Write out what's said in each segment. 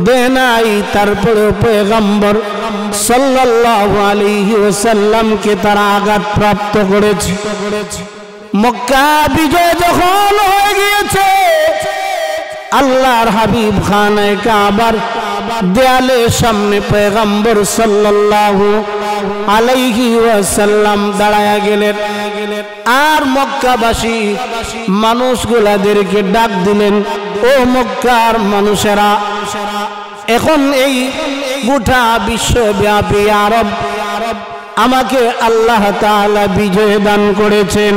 দেয় নাই, তারপরে পয়গম্বর সাল্লাল্লাহু আলাইহি ওয়াসাল্লামকে তারা আঘাত প্রাপ্ত করেছে। মক্কা বিজয় যখন হয়ে গিয়েছে, আল্লাহর হাবিব খানায়ে কাবার দেয়ালের সামনে পয়গম্বর সাল্লাল্লাহু আলাইহি ওয়াসাল্লাম দাঁড়ায়া গেলেন। আর মক্কাবাসী মানুষগুলাদেরকে ডাক দিলেন, ও মক্কার মানুষেরা, এখন এই গোটা বিশ্বব্যাপী আরব আমাকে আল্লাহ তাআলা বিজয় দান করেছেন।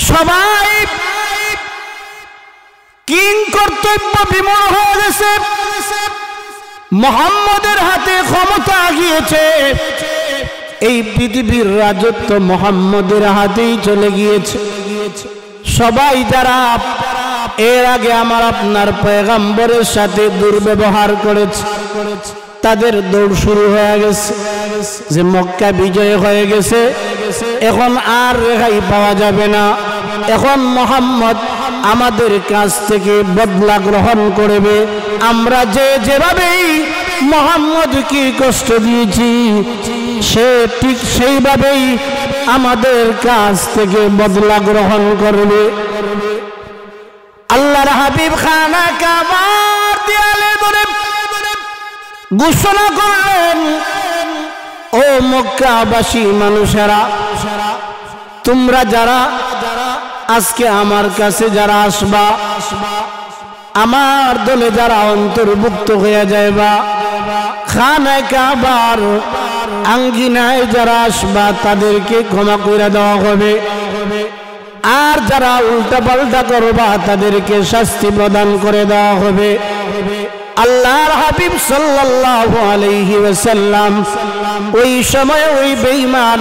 সবাই কিং কর্তব্য বিমূঢ় হয়ে গেছে, মুহাম্মদের হাতে ক্ষমতা গিয়েছে, এই পৃথিবীর রাজত্ব মুহাম্মদের হাতেই চলে গিয়েছে। সবাই যারা এর আগে আমার আপনার পয়গম্বরের সাথে দুর্ব্যবহার করেছে, তাদের দৌড় শুরু হয়ে গেছে যে মক্কা বিজয় হয়ে গেছে, এখন আর রেহাই পাওয়া যাবে না, এখন মুহাম্মদ আমাদের কাছ থেকে বদলা গ্রহণ করবে। আমরা যেভাবেই মুহাম্মদকে কষ্ট দিয়েছি, সে ঠিক সেইভাবেই আমাদের কাছ থেকে বদলা গ্রহণ করবে। আল্লাহর হাবিব খানায়ে কাবার দেয়ালে ধরে ঘোষণা করলেন, ও মক্কাবাসী মানুষেরা, তোমরা যারা আজকে আমার কাছে যারা আসবা, আমার দলে যারা অন্তর্ভুক্ত হয়ে যায়বা, খানায়ে কাবার আঙ্গিনায় যারা আসবা, তাদেরকে ক্ষমা করে দেওয়া হবে। আর যারা উল্টা পাল্টা করবা, তাদেরকে শাস্তি প্রদান করে দেওয়া হবে। আল্লাহর হাবিব সাল্লাল্লাহু আলাইহি ওয়াসাল্লাম ওই সময় ওই বেঈমান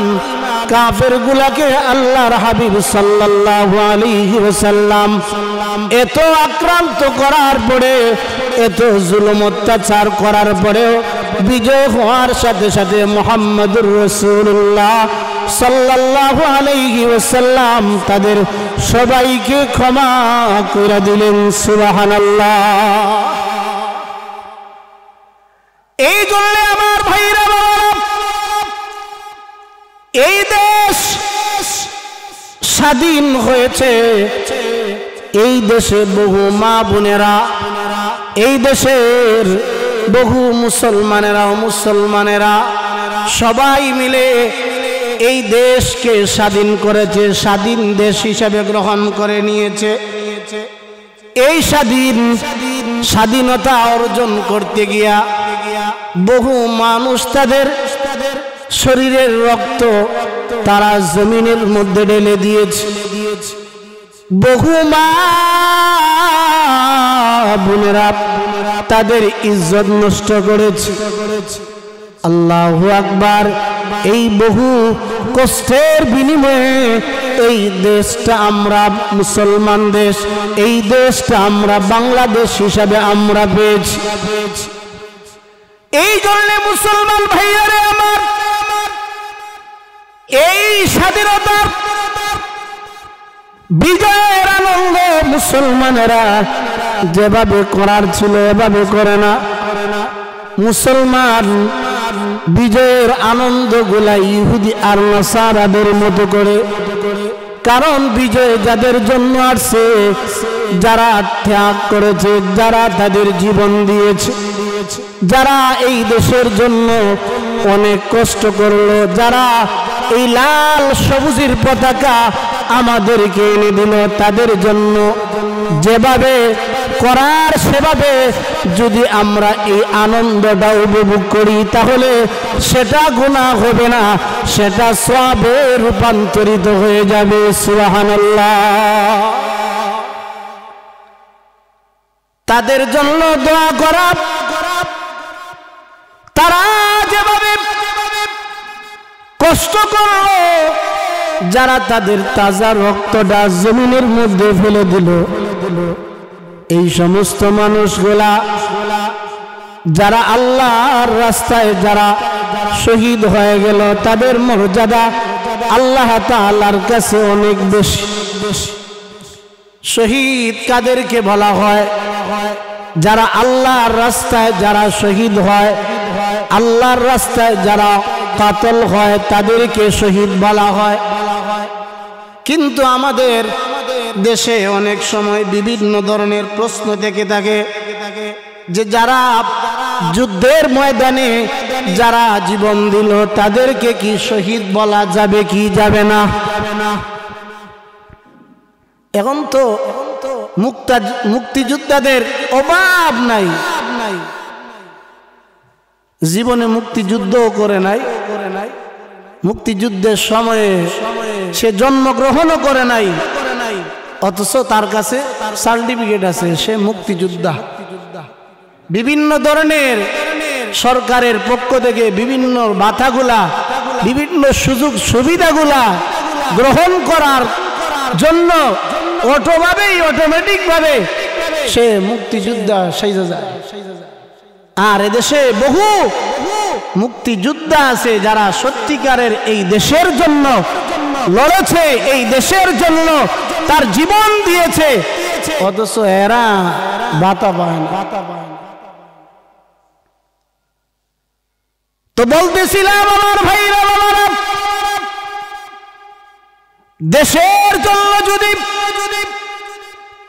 কাফেরগুলোকে আল্লাহর হাবিব সাল্লাল্লাহু আলাইহি ওয়াসাল্লাম এত আক্রান্ত করার পরে, এত জুলুম অত্যাচার করার পরেও বিজয় হওয়ার সাথে সাথে মুহাম্মদুর রাসূলুল্লাহ সাল্লাল্লাহু আলাইহি ওয়াসাল্লাম তাদের সবাইকে ক্ষমা করে দিলেন। সুবহানাল্লাহ। এই জন্য আমার ভাইরা বাবারা, এই দেশ স্বাধীন হয়েছে, এই দেশে বহু মা বোনেরা, এই দেশের বহু মুসলমানেরা সবাই মিলে এই দেশকে স্বাধীন করেছে, স্বাধীন দেশ হিসেবে গ্রহণ করে নিয়েছে। এই স্বাধীনতা অর্জন করতে গিয়া বহু মানুষ তাদের শরীরের রক্ত তারা জমিনের মধ্যে ঢেলে দিয়েছে, বহু মা বোনেরা তাদের ইজ্জত নষ্ট করেছে। আল্লাহু আকবার। এই বহু কষ্টের বিনিময়ে এই দেশটা আমরা মুসলমান দেশ, এই দেশটা আমরা বাংলাদেশ হিসাবে আমরা পেয়েছি। এই জন্য মুসলমান ভাইয়ারে আমার, এই স্বাধীনতার বিজয়ের আনন্দ মুসলমানেরা যেভাবে করার ছিল এভাবে করে না। মুসলমান বিজয়ের আনন্দগুলা ইহুদি আর নাসারাদের মতো করে, কারণ বিজয় যাদের জন্য আসছে, যারা ত্যাগ করেছে, যারা তাদের জীবন দিয়েছে, যারা এই দেশের জন্য অনেক কষ্ট করলো, যারা এই লাল সবুজের পতাকা আমাদেরকে এনে দিল, তাদের জন্য যেভাবে করার সেভাবে যদি আমরা এই আনন্দটা উপভোগ করি, তাহলে সেটা গুনাহ হবে না, সেটা সওয়াবে রূপান্তরিত হয়ে যাবে। সুবহানাল্লাহ। তাদের জন্য দোয়া করা, তারা যেভাবে কষ্ট করলো, যারা তাদের তাজা রক্তটা জমিনের মধ্যে ফেলে দিল, এই সমস্ত মানুষগুলা যারা আল্লাহর রাস্তায় যারা শহীদ হয়ে গেল, তাদের মর্যাদা আল্লাহ তাআলার কাছে অনেক বেশি। শহীদ কাদেরকে বলা হয়? যারা আল্লাহর রাস্তায় যারা শহীদ হয়, আল্লাহর রাস্তায় যারা কাতল হয় তাদেরকে শহীদ বলা হয়। কিন্তু আমাদের দেশে অনেক সময় বিভিন্ন ধরনের প্রশ্ন থেকে থাকে যে যারা যুদ্ধের ময়দানে যারা জীবন দিল তাদেরকে কি শহীদ বলা যাবে কি যাবে না? এখন তো মুক্তিযোদ্ধাদের অভাব নাই, জীবনে মুক্তিযুদ্ধও করে নাই, মুক্তিযুদ্ধের সময়ে সে জন্মগ্রহণও করে নাই, অথচ তার কাছে সার্টিফিকেট আছে, সে মুক্তিযোদ্ধা। বিভিন্ন ধরনের সরকারের পক্ষ থেকে বিভিন্ন ভাতাগুলা, বিভিন্ন সুযোগ সুবিধাগুলা গ্রহণ করার জন্য অটোমেটিক ভাবে সে মুক্তিযোদ্ধা সেজে যায়। আর এদেশে বহু মুক্তিযোদ্ধা আছে যারা সত্যিকারের এই দেশের জন্য লড়েছে, এই দেশের জন্য তার জীবন দিয়েছে, অথচ এরা ভাতা পায় না। তো বলতেছিলাম আমার ভাইরা, দেশের জন্য যদি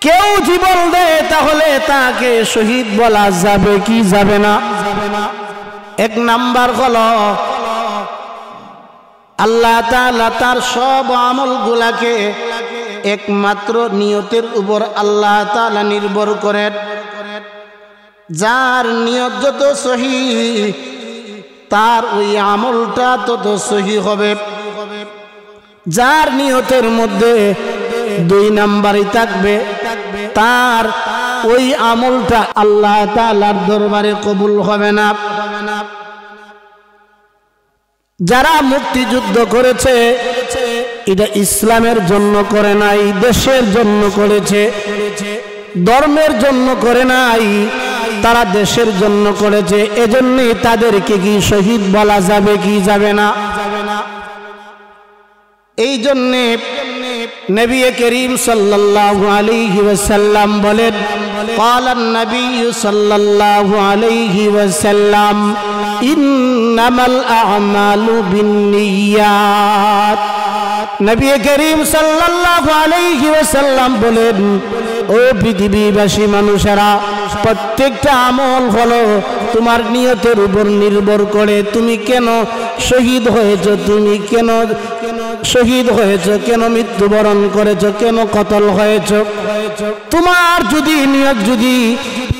কেউ জীবন দেয় তাহলে তাকে শহীদ বলা যাবে কি যাবে না? এক নাম্বার হলো আল্লাহ তাআলা তার সব আমলগুলাকে একমাত্র নিয়তের উপর আল্লাহ তাআলা নির্ভর করেন। যার নিয়ত যত সহিহ তার ওই আমলটা তত সহিহ হবে। যার নিয়তের মধ্যে দুই নাম্বারই থাকবে তার ওই আমলটা আল্লাহ তাআলার দরবারে কবুল হবে না। যারা মুক্তিযুদ্ধ করেছে এটা ইসলামের জন্য করে নাই, দেশের জন্য করেছে, ধর্মের জন্য করে নাই, তারা দেশের জন্য করেছে। এজন্যই তাদেরকে কি শহীদ বলা যাবে কি যাবে না? এই জন্যে নবী করিম সাল্লাল্লাহু আলাইহি ওয়াসাল্লাম বলেন, ক্বালান নবী সাল্লাল্লাহু আলাইহি ওয়াসাল্লাম ইন্নামাল আ'মালু বিন্নিয়াত। নবী করিম সাল্লাল্লাহু আলাইহি ওয়াসাল্লাম বলেন, ও পৃথিবীবাসী মানুষেরা, প্রত্যেকটা আমল হলো তোমার নিয়তের উপর নির্ভর করে। তুমি কেন শহীদ হয়েছো, তুমি কেন শহীদ হয়েছো, কেন মৃত্যুবরণ করেছো, কেন কতল হয়েছো, তোমার যদি নিয়ত যদি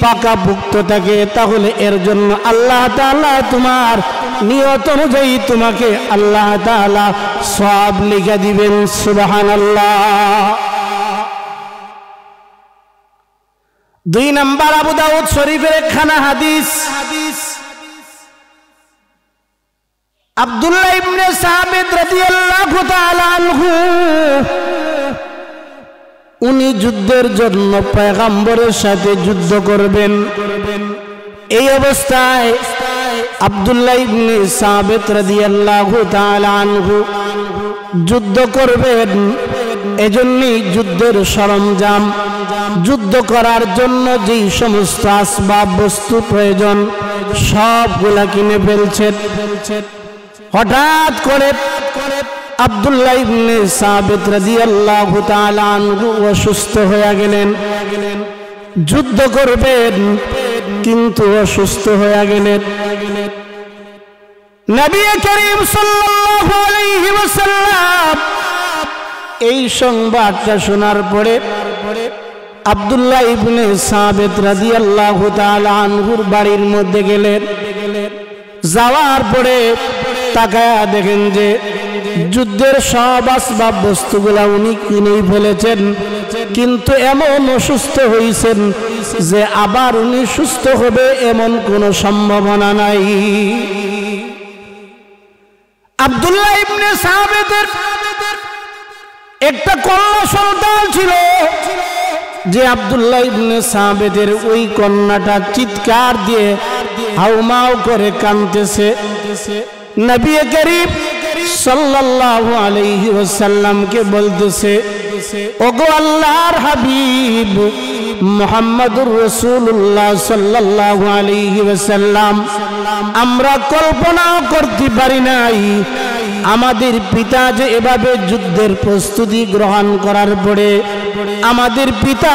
পাকাপোক্ত থাকে তাহলে এর জন্য আল্লাহ তাআলা তোমার নিয়ত অনুযায়ী তোমাকে আল্লাহ তাআলা সওয়াব লিখে দিবেন। সুবহানাল্লাহ। দুই নাম্বার আবু দাউদ শরীফের একখানা হাদিস, আব্দুল্লাহ ইবনে সাবিত রাদিয়াল্লাহু তাআলা আনহু উনি যুদ্ধের জন্য পয়গম্বরের সাথে যুদ্ধ করবেন। এই অবস্থায় আব্দুল্লাহ ইবনে সাবিত রাদিয়াল্লাহু তাআলা আনহু যুদ্ধ করবেন। এজন্যই যুদ্ধের সরঞ্জাম, যুদ্ধ করার জন্য যেই সমস্ত আসবাব বস্তু প্রয়োজন সবগুলা কিনে ফেলছেন। হঠাৎ করে আব্দুল্লাহ ইবনে সাবিত রাদিয়াল্লাহু তাআলা আনহু অসুস্থ হয়ে গেলেন। যুদ্ধ করবেন কিন্তু অসুস্থ হয়ে গেলেন। নবী করিম সাল্লাল্লাহু আলাইহি ওয়াসাল্লাম এই সংবাদটা শোনার পরে আব্দুল্লাহ ইবনে সাবিত রাদিয়াল্লাহু তাআলা আনহুর বাড়ির মধ্যে গেলেন। যাওয়ার পরে তাকায়া দেখেন যে যুদ্ধের সব আসবাব বস্তুগুলা উনি কিনেই ফেলেছেন, কিন্তু এমন অসুস্থ হয়েছেন যে আবার উনি সুস্থ হবে এমন কোনো সম্ভাবনা নাই। আব্দুল্লাহ ইবনে সাবিতের একটা কন্যা সন্তান ছিল, যে আব্দুল্লাহ ইবনে সাবিতের ওই কন্যাটা চিৎকার দিয়ে হাউমাউ করে কাঁদতেছে। নবী করিম সাল্লাল্লাহু আলাইহি ওয়াসাল্লামকে বলতেছে, ওগো আল্লাহর হাবিব, মুহাম্মাদুর রাসূলুল্লাহ সাল্লাল্লাহু আলাইহি ওয়াসাল্লাম। আমরা কল্পনাও করতে পারি নাই আমাদের পিতা যে এভাবে যুদ্ধের প্রস্তুতি গ্রহণ করার পরে আমাদের পিতা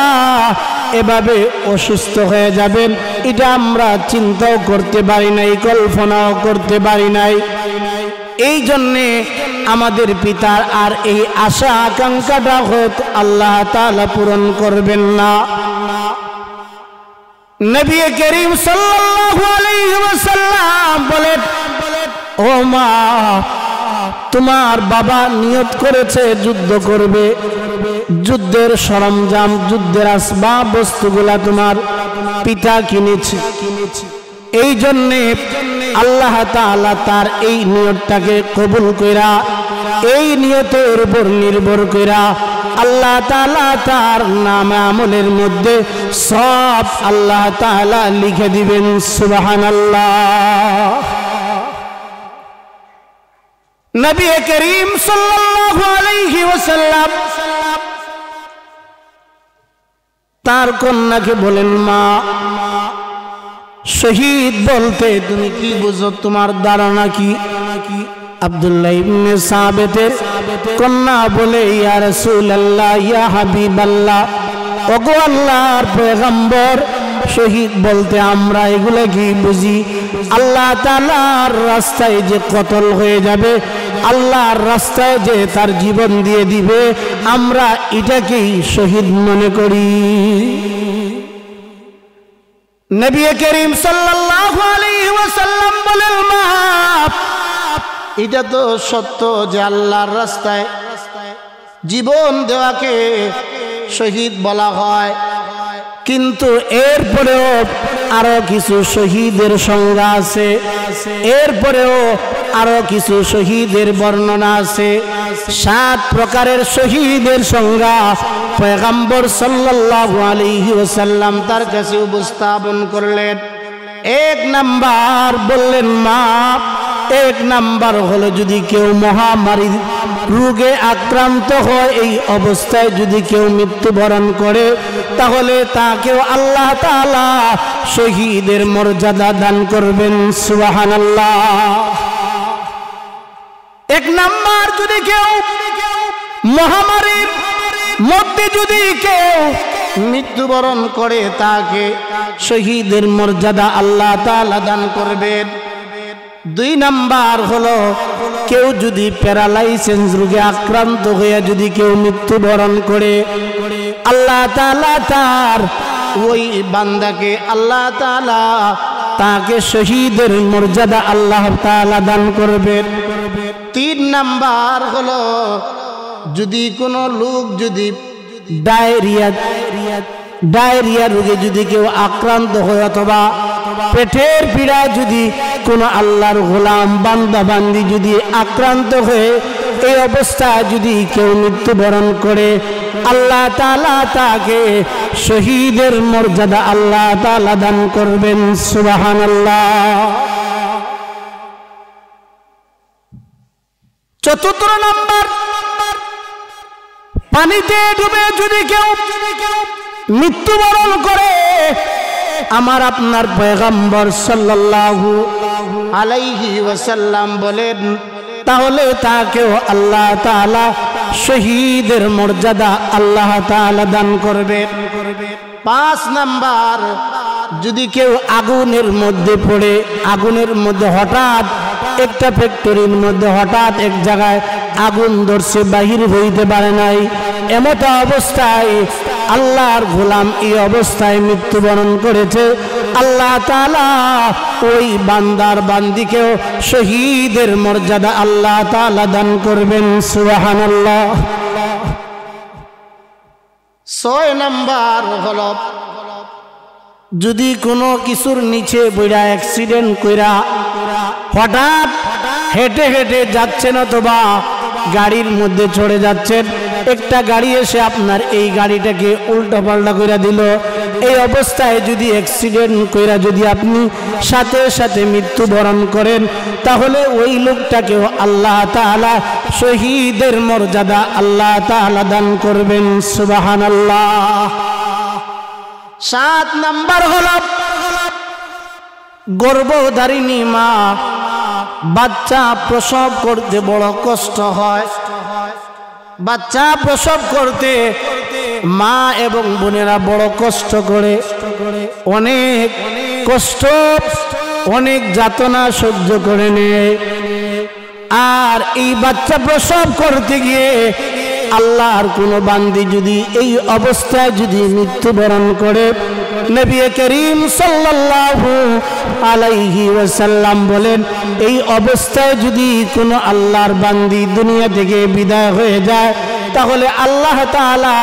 এভাবে অসুস্থ হয়ে যাবেন, এটা আমরা চিন্তাও করতে পারি নাই, কল্পনাও করতে পারি নাই। এই জন্যে আমাদের পিতার আর এই আশা আকাঙ্ক্ষাটা হয়তো আল্লাহ তাআলা পূরণ করবেন না। নবী করিম সাল্লাল্লাহু আলাইহি ওয়াসাল্লাম বলেন, ও মা, তোমার বাবা নিয়ত করেছে যুদ্ধ করবে, যুদ্ধের সরঞ্জাম, যুদ্ধের আসবাব বস্তুগুলা তোমার পিতা কিনেছে। এই জন্যে আল্লাহ তাআলা তার এই নিয়তটাকে কবুল কইরা, এই নিয়তের উপর নির্ভর কইরা আল্লাহ তাআলা তার নাম আমলের মধ্যে সব আল্লাহ তাআলা লিখে দিবেন। সুবহানাল্লাহ। নবী করিম সাল্লাল্লাহু আলাইহি ওয়াসাল্লাম তার কন্যাকে বলেন, মা, শহীদ বলতে তুমি কি বুঝো, তোমার ধারণা কি? আব্দুল্লাহ ইবনে সাবিতের কন্যা বলে, ইয়া রাসূলুল্লাহ, ইয়া হাবিবাল্লাহ, ওগো আল্লাহর পয়গম্বর, শহীদ বলতে আমরা এগুলো কি বুঝি? আল্লাহ তাআলার রাস্তায় যে কতল হয়ে যাবে, আল্লাহর রাস্তায় যে তার জীবন দিয়ে দিবে, আমরা এটাকেই শহীদ মনে করি। নবী করিম সাল্লাল্লাহু আলাইহি ওয়াসাল্লাম বলেন, মা, এটা তো সত্য যে আল্লাহর রাস্তায় জীবন দেওয়াকে শহীদ বলা হয়, কিন্তু এরপরেও আরো কিছু শহীদের সংজ্ঞা আছে, এরপরেও আরো কিছু শহীদের বর্ণনা আছে। 7 প্রকারের শহীদের সংজ্ঞা পয়গম্বর সাল্লাল্লাহু আলাইহি ওয়াসাল্লাম তার কাছে উপস্থাপন করলেন। 1 নাম্বার বললেন, মা, 1 নাম্বার হলো যদি কেউ মহামারী রোগে আক্রান্ত হয়, এই অবস্থায় যদি কেউ মৃত্যুবরণ করে, তাহলে তাকেও আল্লাহ তাআলা শহীদের মর্যাদা দান করবেন। সুবহানাল্লাহ। 1 নাম্বার, যদি কেউ মহামারীর মধ্যে যদি কেউ মৃত্যুবরণ করে, তাকে শহীদের মর্যাদা আল্লাহ তাআলা দান করবেন। 2 নাম্বার হলো কেউ যদি প্যারালাইসিস রোগে আক্রান্ত হয়ে যদি কেউ মৃত্যুবরণ করে, আল্লাহ তাআলা তার ওই বান্দাকে আল্লাহ তাআলা তাকে শহীদের মর্যাদা আল্লাহ তাআলা দান করবেন। 3 নাম্বার হলো যদি কোনো লোক যদি ডায়রিয়া রোগে যদি কেউ আক্রান্ত হয়, অথবা পেটের পীড়ায় যদি কোনো আল্লাহর গোলাম বান্দা বান্দি যদি আক্রান্ত হয়ে এই অবস্থায় যদি কেউ মৃত্যুবরণ করে, আল্লাহ তাআলা তাকে শহীদের মর্যাদা আল্লাহ তাআলা দান করবেন। সুবহানাল্লাহ। 4 নাম্বার, পানিতে ডুবে যদি কেউ মৃত্যুবরণ করে, আমার আপনার পয়গম্বর সাল্লাল্লাহু আলাইহি ওয়াসাল্লাম বলেন, তাহলে তাকেও আল্লাহ তাআলা শহীদের মর্যাদা আল্লাহ তাআলা দান করবেন। 5 নাম্বার, যদি কেউ আগুনের মধ্যে পড়ে, আগুনের মধ্যে হঠাৎ একটা ফ্যাক্টরির মধ্যে হঠাৎ এক জায়গায় আগুন ধরছে, বাহির হইতে পারে নাই, এমত অবস্থায় আল্লাহর গোলাম এই অবস্থায় মৃত্যুবরণ করেছে, আল্লাহ তাআলা ওই বান্দার বান্দিকেও শহীদের মর্যাদা আল্লাহ তাআলা দান করবেন। সুবহানাল্লাহ। 6 নাম্বার হলো যদি কোনো কিছুর নিচে বইরা অ্যাক্সিডেন্ট কইরা হঠাৎ হেঁটে হেঁটে যাচ্ছেন অথবা গাড়ির মধ্যে চড়ে যাচ্ছেন, একটা গাড়ি এসে আপনার এই গাড়িটাকে উল্টো পাল্টা কইরা দিল, এই অবস্থায় যদি অ্যাক্সিডেন্ট কইরা যদি আপনি সাথে সাথে মৃত্যুবরণ করেন, তাহলে ওই লোকটাকেও আল্লাহ তাআলা শহীদের মর্যাদা আল্লাহ তাআলা দান করবেন। সুবহানাল্লাহ। 7 নাম্বার হলো গর্ভধারিণী মা, বাচ্চা প্রসব করতে বড় কষ্ট হয়। বাচ্চা প্রসব করতে মা এবং বোনেরা বড় কষ্ট করে, অনেক কষ্ট অনেক যাতনা সহ্য করে নেয়। আর এই বাচ্চা প্রসব করতে গিয়ে আল্লাহর কোনো বান্দি যদি এই অবস্থায় যদি মৃত্যুবরণ করে, নবী করিম সাল্লাল্লাহু আলাইহি ওয়াসাল্লাম বলেন, এই অবস্থায় যদি কোনো আল্লাহর বান্দি দুনিয়া থেকে বিদায় হয়ে যায়, তাহলে আল্লাহ তাআলা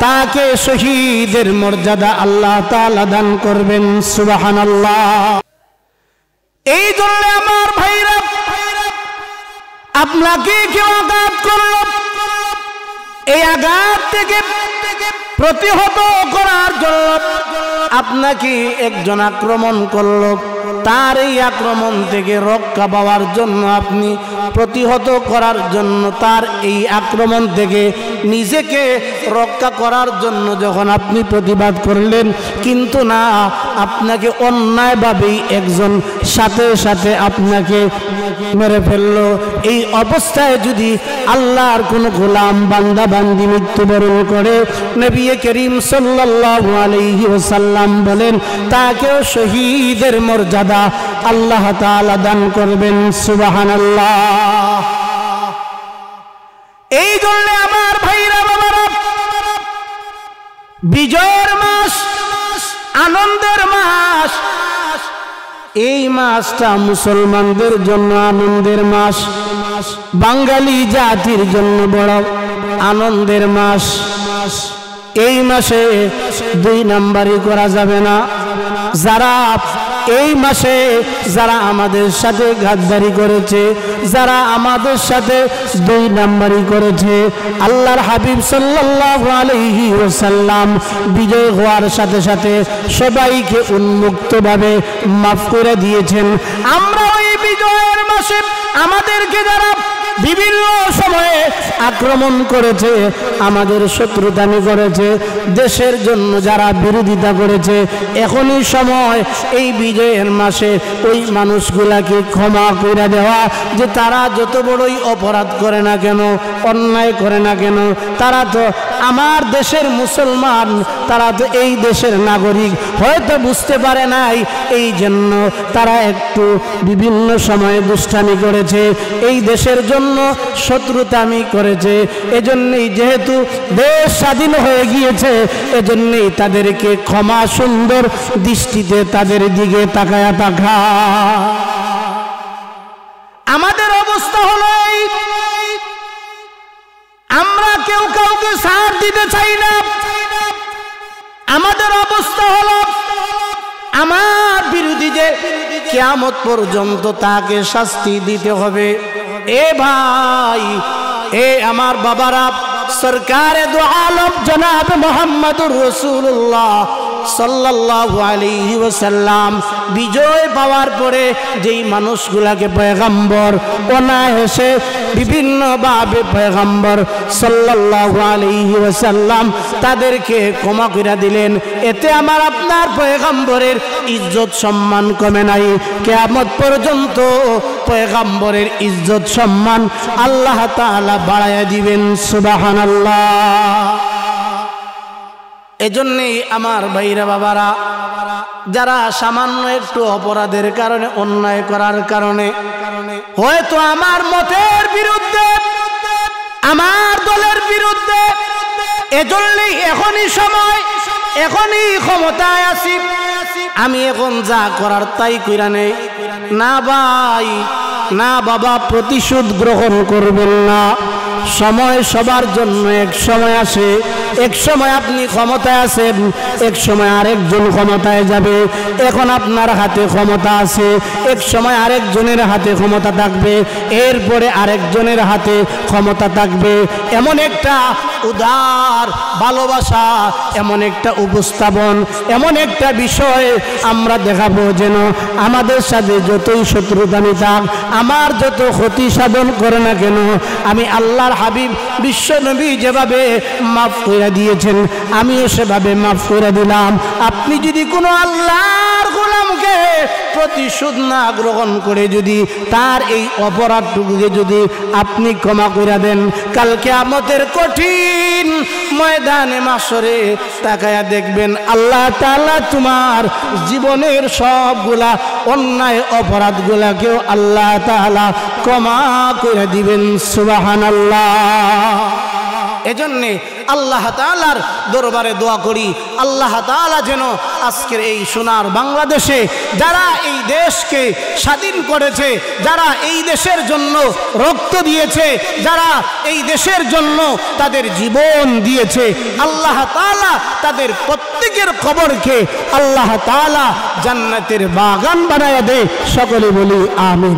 তাকে শহীদের মর্যাদা আল্লাহ তাআলা দান করবেন। সুবহানাল্লাহ। এই জন্য আমার ভাইরা, আপনাকে কেউ আঘাত করল, এই আঘাত থেকে প্রতিহত করার জন্য আপনাকে একজন আক্রমণ করল, তার এই আক্রমণ থেকে রক্ষা পাওয়ার জন্য আপনি প্রতিহত করার জন্য, তার এই আক্রমণ থেকে নিজেকে রক্ষা করার জন্য যখন আপনি প্রতিবাদ করলেন, কিন্তু না, আপনাকে অন্যায়ভাবেই একজন সাথে সাথে আপনাকে মেরে ফেলল। এই অবস্থায় যদি আল্লাহর কোনো গোলাম বান্দা বান্দি মৃত্যুবরণ করে, নবী করিম সাল্লাল্লাহু আলাইহি ওয়াসাল্লাম বলেন, তাকেও শহীদের মর্যাদা আল্লাহ তাআলা দান করবেন। সুবহানাল্লাহ। এই জন্য আমার ভাইরা বাবারা, বিজয়ের মাস, আনন্দের মাস, এই মাসটা মুসলমানদের জন্য আনন্দের মাস, বাঙালি জাতির জন্য বড় আনন্দের মাস। এই মাসে 2 নাম্বারি করা যাবে না। যারা এই মাসে যারা আমাদের সাথে গাদ্দারি করেছে, যারা আমাদের সাথে 2 নাম্বারি করেছে, আল্লাহর হাবিব সাল্লাল্লাহু আলাইহি ওয়াসাল্লাম বিজয় হওয়ার সাথে সাথে সবাইকে উন্মুক্তভাবে মাফ করে দিয়েছেন। আমরা ওই বিজয়ের মাসে আমাদেরকে যারা বিভিন্ন সময়ে আক্রমণ করেছে, আমাদের শত্রুতানি করেছে, দেশের জন্য যারা বিরোধিতা করেছে, এখনই সময় এই বিজয়ের মাসে ওই মানুষগুলাকে ক্ষমা করে দেওয়া। যে তারা যত বড়ই অপরাধ করে না কেন, অন্যায় করে না কেন, তারা তো আমার দেশের মুসলমান, তারা তো এই দেশের নাগরিক, হয়তো বুঝতে পারে নাই, এই জন্য তারা একটু বিভিন্ন সময়ে দুষ্টামি করেছে, এই দেশের জন্য শত্রুতামি করেছে। এজন্যই যেহেতু দেশ স্বাধীন হয়ে গিয়েছে, এজন্যই তাদেরকে ক্ষমা সুন্দর দৃষ্টিতে তাদের দিকে তাকায়া তাকা। আমাদের অবস্থা হলো এই, আমরা কেউ কাউকে ছাড় দিতে চাই না। আমাদের অবস্থা হলো, আমার বিরোধী যে কিয়ামত পর্যন্ত তাকে শাস্তি দিতে হবে। এ ভাই, এ আমার বাবারা, সরকারে দো আলম জনাব মুহাম্মদুর রাসূলুল্লাহ সাল্লাল্লাহু আলাইহি ওয়াসাল্লাম বিজয় পাওয়ার পরে যেই মানুষগুলাকে পয়গম্বর অনায়াসে বিভিন্নভাবে পয়গম্বর সাল্লাল্লাহু আলাইহি ওয়াসাল্লাম তাদেরকে ক্ষমা করে দিলেন। এতে আমার আপনার পয়গম্বরের ইজ্জত সম্মান কমে নাই। কিয়ামত পর্যন্ত পয়গম্বরের ইজ্জত সম্মান আল্লাহ তাআলা বাড়ায়া দিবেন। সুবহানাল্লাহ। এজন্যই আমার ভাইরা বাবারা, যারা সামান্য একটু অপরাধের কারণে, অন্যায় করার কারণে, হয়তো আমার মতের বিরুদ্ধে, আমার দলের বিরুদ্ধে, এজন্যই এখনই সময়, এখনই ক্ষমতায় আছি, আমি এখন যা করার তাই কইরা নেই। না ভাই, না বাবা, প্রতিশোধ গ্রহণ করবেন না। সময় সবার জন্য এক সময় আসে। এক সময় আপনি ক্ষমতায় আছেন, এক সময় আরেকজন ক্ষমতায় যাবে। এখন আপনার হাতে ক্ষমতা আছে, এক সময় আরেকজনের হাতে ক্ষমতা থাকবে, এরপরে আরেকজনের হাতে ক্ষমতা থাকবে। এমন একটা উদার ভালোবাসা, এমন একটা উপস্থাপন, এমন একটা বিষয় আমরা দেখাবো যেন আমাদের সাথে যতই শত্রুতামি থাক, আমার যত ক্ষতি সাধন করে না কেন, আমি আল্লাহর হাবিব বিশ্ব নবী যেভাবে মাফ করে করে দিয়েছেন, আমিও সেভাবে মাফ করে দিলাম। আপনি যদি কোনো আল্লাহর গোলামকে প্রতিশোধ না গ্রহণ করে যদি তার এই অপরাধটুকুকে যদি আপনি ক্ষমা করে দেন, কাল কিয়ামতের কঠিন ময়দানে মাশরে তাকায়া দেখবেন আল্লাহ তাআলা তোমার জীবনের সবগুলা অন্যায় অপরাধগুলাকেও আল্লাহ তাআলা ক্ষমা করে দিবেন। সুবহানাল্লাহ। এজন্যে আল্লাহ তাআলার দরবারে দোয়া করি, আল্লাহ তাআলা যেন আজকের এই সোনার বাংলাদেশে যারা এই দেশকে স্বাধীন করেছে, যারা এই দেশের জন্য রক্ত দিয়েছে, যারা এই দেশের জন্য তাদের জীবন দিয়েছে, আল্লাহ তাআলা তাদের প্রত্যেকের কবরকে আল্লাহ তাআলা জান্নাতের বাগান বানায়া দেয়। সকলে বলি আমিন।